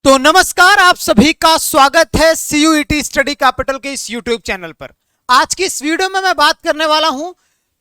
तो नमस्कार, आप सभी का स्वागत है सीयूईटी स्टडी कैपिटल के इस यूट्यूब चैनल पर। आज की इस वीडियो में मैं बात करने वाला हूं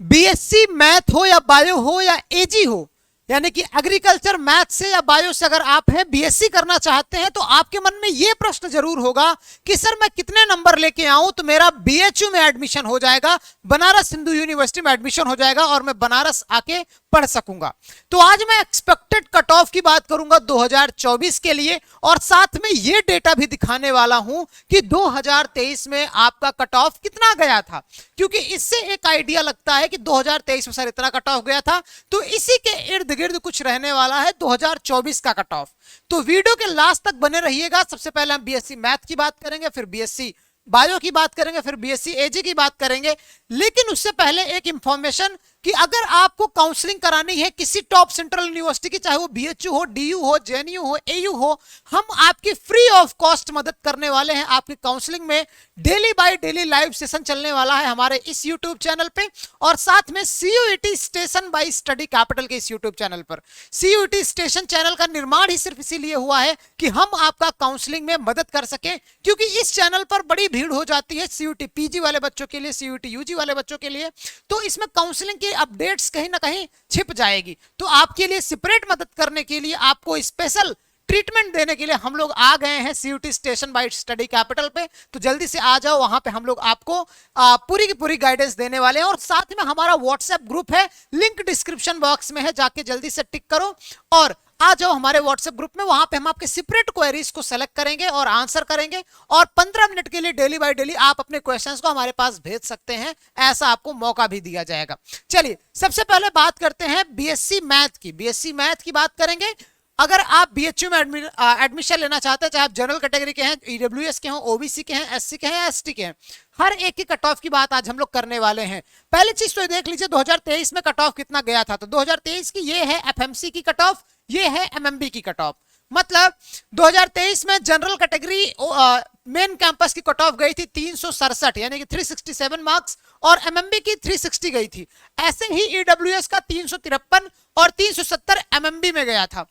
बीएससी मैथ हो या बायो हो या एजी हो, यानी कि एग्रीकल्चर मैथ से या बायो से अगर आप हैं बीएससी करना चाहते हैं तो आपके मन में यह प्रश्न जरूर होगा कि सर मैं कितने नंबर लेके आऊं तो मेरा बीएचयू में एडमिशन हो जाएगा, बनारस हिंदू यूनिवर्सिटी में एडमिशन हो जाएगा और मैं बनारस आके पढ़ सकूंगा। तो आज मैं एक्सपेक्टेड कट ऑफ की बात करूंगा 2024 के लिए और साथ में यह डेटा भी दिखाने वाला हूं कि 2023 में आपका कट ऑफ कितना गया था, क्योंकि इससे एक आइडिया लगता है कि 2023 में सर इतना कट ऑफ गया था, तो इसी के इर्द गिर्द कुछ रहने वाला है 2024 का कट ऑफ। तो वीडियो के लास्ट तक बने रहिएगा। सबसे पहले हम बीएससी मैथ की बात करेंगे, फिर बीएससी बायो की बात करेंगे, फिर बीएससी एजी की बात करेंगे। लेकिन उससे पहले एक इंफॉर्मेशन कि अगर आपको काउंसलिंग करानी है किसी टॉप सेंट्रल यूनिवर्सिटी की, चाहे वो बीएचयू हो, डीयू हो, जेएनयू हो, एयू हो, हम आपकी फ्री ऑफ कॉस्ट मदद करने वाले हैं आपकी काउंसलिंग में। Daily by daily live session चलने वाला है हमारे इस यूट्यूब चैनल पे और साथ में CUET station bye study capital के इस यूट्यूब चैनल पर। सीयूईटी स्टेशन चैनल का निर्माण ही सिर्फ इसीलिए हुआ है कि हम आपका काउंसलिंग में मदद कर सके, क्योंकि इस चैनल पर बड़ी भीड़ हो जाती है सीयूईटी पीजी वाले बच्चों के लिए, सीयूईटी यूजी वाले बच्चों के लिए, तो इसमें काउंसलिंग की अपडेट्स कहीं ना कहीं छिप जाएगी। तो आपके लिए सेपरेट मदद करने के लिए, आपको स्पेशल ट्रीटमेंट देने के लिए हम लोग आ गए हैं CUET station bye study capital पे। तो जल्दी से आ जाओ, वहां पे हम लोग आपको पूरी की पूरी गाइडेंस देने वाले हैं। और साथ में हमारा व्हाट्सएप ग्रुप है, लिंक डिस्क्रिप्शन बॉक्स में है, जाके जल्दी से टिक करो और आ जाओ हमारे व्हाट्सएप ग्रुप में। वहां पे हम आपके सेपरेट क्वेरीज को सेलेक्ट करेंगे और आंसर करेंगे और 15 मिनट के लिए डेली बाय डेली आप अपने क्वेश्चंस को हमारे पास भेज सकते हैं, ऐसा आपको मौका भी दिया जाएगा। चलिए सबसे पहले बात करते हैं बीएससी मैथ की। बीएससी मैथ की बात करेंगे। अगर आप बीएचयू में एडमिशन लेना चाहते हैं, चाहे आप जनरल कैटेगरी के हैं, ईडब्ल्यूएस के हैं, ओबीसी के हैं, एससी के हैं, एसटी के हैं, हर एक की कट ऑफ की बात आज हम लोग करने वाले हैं। पहली चीज तो देख लीजिए 2023 में कट ऑफ कितना गया था। तो 2023 की ये है एफएमसी की कट ऑफ, ये है एमएमबी की कट ऑफ। मतलब 2023 में जनरल कैटेगरी मेन कैंपस की कट ऑफ गई थी 367, यानी कि 367 मार्क्स, और एमएमबी की 360 गई थी। ऐसे ही ईडब्ल्यूएस का 353 और 370 एमएमबी में गया था।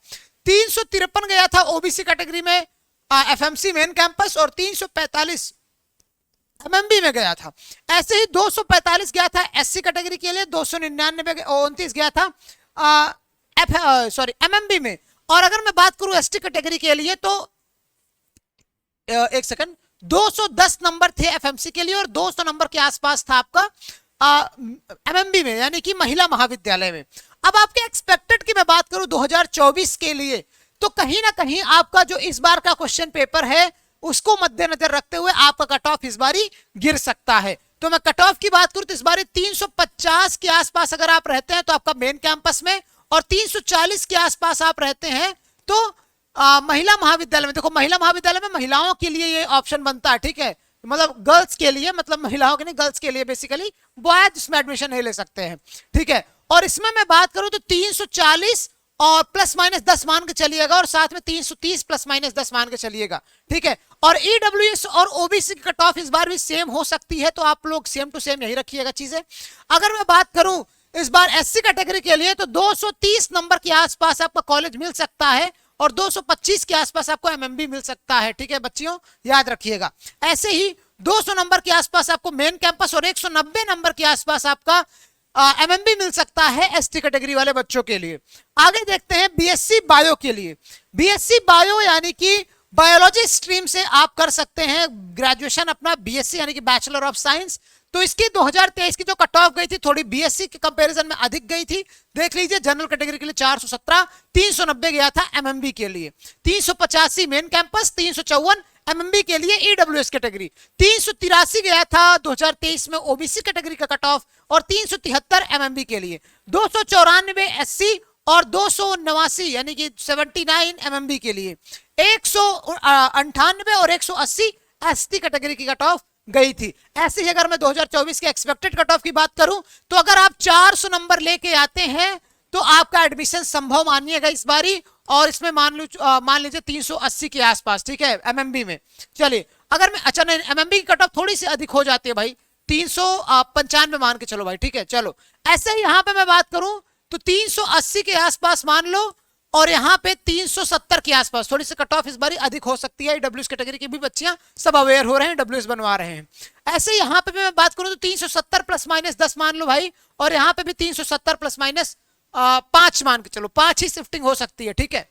353 गया था ओबीसी कैटेगरी में एफएमसी मेन कैंपस और 345 एमएमबी में गया था। ऐसे ही 245 गया था एससी कैटेगरी के लिए, 229 गया था एमएमबी में। और अगर मैं बात करूं एसटी कैटेगरी के लिए तो एक सेकंड, 210 नंबर थे एफएमसी के लिए और 200 नंबर के आसपास था आपका एमएमबी में, यानी कि महिला महाविद्यालय में। अब आपके एक्सपेक्टेड की मैं बात करूं 2024 के लिए, तो कहीं ना कहीं आपका जो इस बार का क्वेश्चन पेपर है उसको मद्देनजर रखते हुए आपका कट ऑफ इस बारी गिर सकता है। तो मैं कट ऑफ की बात करूं तो इस बारी 350 के आसपास अगर आप रहते हैं तो आपका मेन कैंपस में, और 340 के आसपास आप रहते हैं तो महिला महाविद्यालय में। देखो महिला महाविद्यालय में महिलाओं के लिए ये ऑप्शन बनता है, ठीक है, मतलब गर्ल्स के लिए, मतलब महिलाओं के नहीं, गर्ल्स के लिए बेसिकली, बॉयज इसमें एडमिशन नहीं ले सकते हैं, ठीक है। और इसमें मैं बात करूं तो 340 और प्लस माइनस 10 मान के चलिएगा, और साथ में 330 प्लस माइनस 10 मान के चलिएगा, ठीक है। और ईडब्ल्यूएस और ओबीसी की कट ऑफ इस बार भी सेम हो सकती है, तो आप लोग सेम टू सेम यही रखिएगा चीजें। अगर मैं बात करूं इस बार एससी कैटेगरी के लिए तो 230 नंबर के आसपास आपका कॉलेज मिल सकता है और 225 के आसपास आपको एमएमबी मिल सकता है, ठीक है बच्चियों, याद रखिएगा। ऐसे ही 200 नंबर के आसपास आपको मेन कैंपस और 190 नंबर के आसपास आपका एमएमबी मिल सकता है एसटी कैटेगरी वाले बच्चों के लिए। आगे देखते हैं बीएससी बायो के लिए। बीएससी बायो यानी कि बायोलॉजी स्ट्रीम से आप कर सकते हैं ग्रेजुएशन अपना, बीएससी यानी कि बैचलर ऑफ साइंस। तो इसकी 2023 की जो कट ऑफ गई थी थोड़ी बीएससी के कंपैरिजन में अधिक गई थी। देख लीजिए जनरल कैटेगरी के लिए 417, 390 गया था एमएमबी के लिए, 385 मेन कैंपस, 354 एमएमबी के लिए ईडब्ल्यूएस कैटेगरी, 383 गया था 2023 में ओबीसी कैटेगरी का कट ऑफ और 373 एमएमबी के लिए, 294 एससी और 289 यानी कि 79 एमएमबी के लिए, 198 और 180 एसटी कैटेगरी की कट ऑफ गई थी। ऐसे ही अगर मैं 2024 के एक्सपेक्टेड कट ऑफ की बात करूं तो अगर आप 400 नंबर लेके आते हैं तो आपका एडमिशन संभव मानिएगा इस बारी, और इसमें मान लीजिए 380 के आसपास, ठीक है, एमएमबी में। चलिए अगर मैं, अच्छा नहीं, एमएमबी की कट ऑफ थोड़ी सी अधिक हो जाती है भाई, 395 मान के चलो भाई, ठीक है। चलो ऐसे ही यहां पे मैं बात करूं तो 380 के आसपास मान लो और यहाँ पे 370 के आसपास, थोड़ी सी कट ऑफ इस बार अधिक हो सकती है। डब्ल्यूएस कैटेगरी की भी बच्चियां सब अवेयर हो रहे हैं, डब्ल्यूएस बनवा रहे हैं। ऐसे यहाँ पे भी मैं बात करूं तो 370 प्लस माइनस 10 मान लो भाई, और यहाँ पे भी 370 प्लस माइनस 5 मान के चलो, 5 ही शिफ्टिंग हो सकती है, ठीक है,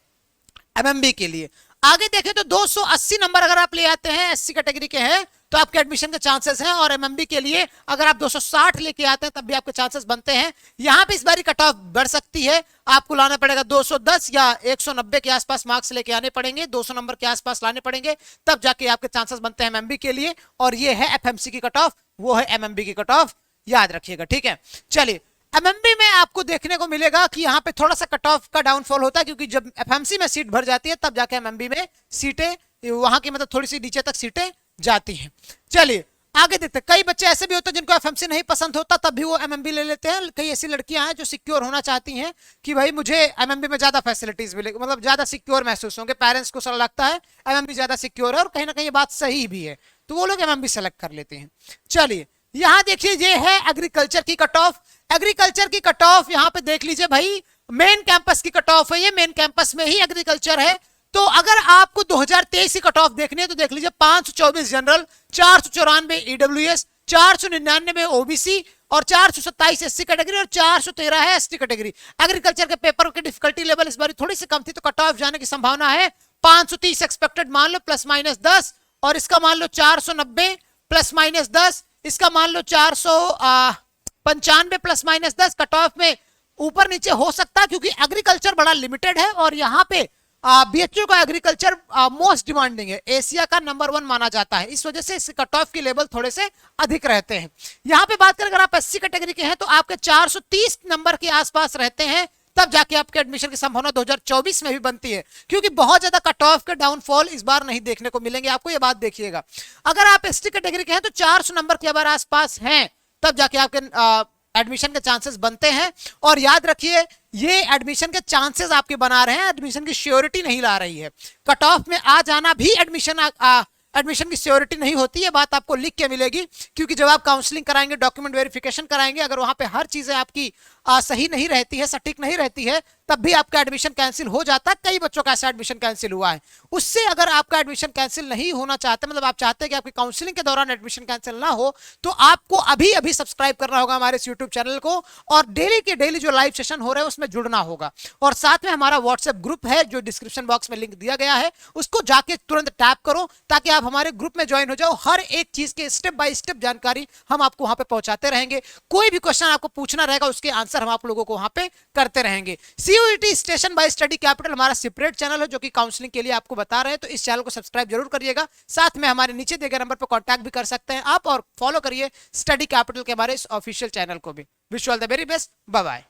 एमएमबी के लिए। आगे देखें तो 280 नंबर अगर आप ले आते हैं, एससी कैटेगरी के हैं, तो आपके एडमिशन के चांसेस हैं। और एमएमबी के लिए अगर आप 260 लेके आते हैं तब भी आपके चांसेस बनते हैं। यहां पे इस बारी कट ऑफ बढ़ सकती है, आपको लाना पड़ेगा 210 या 190 के आसपास मार्क्स लेके आने पड़ेंगे, 200 नंबर के आसपास लाने पड़ेंगे, तब जाके आपके चांसेस बनते हैं एमएमबी के लिए। और ये है एफएमसी की कट ऑफ, वो है एमएमबी की कट ऑफ, याद रखिएगा, ठीक है। चलिए, एमएमबी में आपको देखने को मिलेगा कि यहाँ पे थोड़ा सा कट ऑफ का डाउनफॉल होता है, क्योंकि जब एफएमसी में सीट भर जाती है तब जाके एमएमबी में सीटें वहां की मतलब थोड़ी सी नीचे तक सीटें जाती हैं। चलिए आगे देखते हैं। कई बच्चे ऐसे भी होते हैं जिनको एफएमसी नहीं पसंद होता, तब भी वो एमएमबी ले लेते हैं। कई ऐसी लड़कियां हैं जो सिक्योर होना चाहती हैं कि भाई मुझे एमएमबी में ज्यादा फैसिलिटीज मिलेगी, मतलब ज्यादा सिक्योर महसूस होंगे, पेरेंट्स को लगता है एमएमबी ज्यादा सिक्योर है, और कहीं ना कहीं ये बात सही भी है, तो वो लोग एमएमबी सेलेक्ट कर लेते हैं। चलिए यहां देखिए, ये है एग्रीकल्चर की कट ऑफ। एग्रीकल्चर की कट ऑफ यहां पे देख लीजिए भाई, मेन कैंपस की कट ऑफ है, ये मेन कैंपस में ही एग्रीकल्चर है। तो अगर आपको 2023 की कट ऑफ देखनी है तो देख लीजिए, 524 जनरल, 494 ईडब्ल्यूएस, 499 ओबीसी और 427 एससी कैटेगरी और 413 है एसटी कैटेगरी। एग्रीकल्चर के पेपर की डिफिकल्टी लेवल इस बार थोड़ी सी कम थी, तो कट ऑफ जाने की संभावना है 530 एक्सपेक्टेड मान लो, प्लस माइनस 10, और इसका मान लो 490 प्लस माइनस 10, इसका मान लो 495 प्लस माइनस 10। कट ऑफ में ऊपर नीचे हो सकता है, क्योंकि एग्रीकल्चर बड़ा लिमिटेड है, और यहाँ पे बीएचयू का एग्रीकल्चर मोस्ट डिमांडिंग है, एशिया का नंबर 1 माना जाता है, इस वजह से इस कट ऑफ के लेवल थोड़े से अधिक रहते हैं। यहाँ पे बात करें अगर आप एससी कैटेगरी के हैं तो आपके 430 नंबर के आसपास रहते हैं, तब जाके आपके एडमिशन की संभावना 2024 में भी बनती है, क्योंकि बहुत ज्यादा कट ऑफ के डाउनफॉल इस बार नहीं देखने को मिलेंगे आपको, ये बात देखिएगा। अगर आप एसटी कैटेगरी के हैं तो 400 नंबर के अगर आसपास हैं, तब जाके आपके एडमिशन के चांसेस बनते हैं। और याद रखिए, ये एडमिशन के चांसेस आपके बना रहे हैं, एडमिशन की श्योरिटी नहीं ला रही है। कट ऑफ में आ जाना भी एडमिशन की श्योरिटी नहीं होती है, बात आपको लिख के मिलेगी, क्योंकि जब आप काउंसलिंग कराएंगे, डॉक्यूमेंट वेरिफिकेशन कराएंगे, अगर वहां पे हर चीजें आपकी सही नहीं रहती है, सटीक नहीं रहती है, तब भी आपका एडमिशन कैंसिल हो जाता है। कई बच्चों का ऐसा एडमिशन कैंसिल हुआ है। उससे अगर आपका एडमिशन कैंसिल नहीं होना चाहते, मतलब आप चाहते हैं कि आपकी काउंसलिंग के दौरान एडमिशन कैंसिल ना हो, तो आपको अभी अभी सब्सक्राइब करना होगा हमारे इस यूट्यूब चैनल को, और डेली के डेली जो लाइव सेशन हो रहे हैं उसमें जुड़ना होगा। और साथ में हमारा व्हाट्सएप ग्रुप है, जो डिस्क्रिप्शन बॉक्स में लिंक दिया गया है, उसको जाके तुरंत टैप करो, ताकि आप हमारे ग्रुप में ज्वाइन हो जाओ। हर एक चीज के स्टेप बाय स्टेप जानकारी हम आपको वहां पे पहुंचाते रहेंगे। कोई भी क्वेश्चन आपको पूछना रहेगा, उसके आंसर हम आप लोगों को वहां पे करते रहेंगे। CUET station bye study capital हमारा सेपरेट चैनल है, जो कि काउंसलिंग के लिए आपको बता रहे हैं, तो इस चैनल को सब्सक्राइब जरूर करिएगा। साथ में हमारे नीचे दिए गए नंबर पर कांटेक्ट भी कर सकते हैं आप, और फॉलो करिए स्टडी कैपिटल के हमारे इस ऑफिशियल चैनल को भी। Wish you all the very best, bye bye.